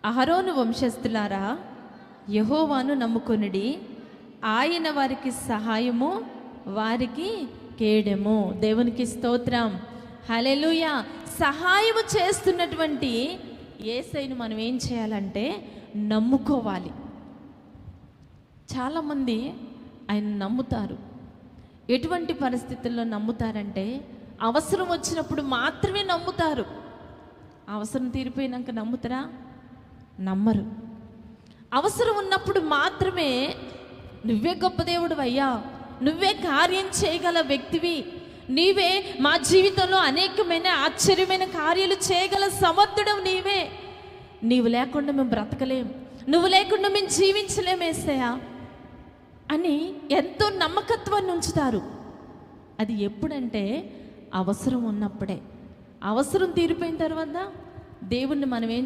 అహరోను వంశస్థులారా, యెహోవాను నమ్ముకొనుడి, ఆయన వారికి సహాయము, వారికి కేడెము. దేవునికి స్తోత్రం, హల్లెలూయా. సహాయము చేస్తున్నటువంటి యేసయ్యను మనం ఏం చేయాలంటే నమ్ముకోవాలి. చాలామంది ఆయన నమ్ముతారు. ఎటువంటి పరిస్థితుల్లో నమ్ముతారంటే అవసరం వచ్చినప్పుడు మాత్రమే నమ్ముతారు. అవసరం తీరిపోయినాక నమ్ముతారా? నమ్మరు. అవసరం ఉన్నప్పుడు మాత్రమే నువ్వే గొప్ప దేవుడు అయ్యా, నువ్వే కార్యం చేయగల వ్యక్తివి, నీవే మా జీవితంలో అనేకమైన ఆశ్చర్యమైన కార్యాలు చేయగల సమర్థుడు నీవే, నీవు లేకుండా మేము బ్రతకలేం, నువ్వు లేకుండా మేము జీవించలేమేసయ్యా అని ఎంతో నమ్మకత్వాన్ని ఉంచుతారు. అది ఎప్పుడంటే అవసరం ఉన్నప్పుడే. అవసరం తీరిపోయిన తర్వాత దేవుణ్ణి మనం ఏం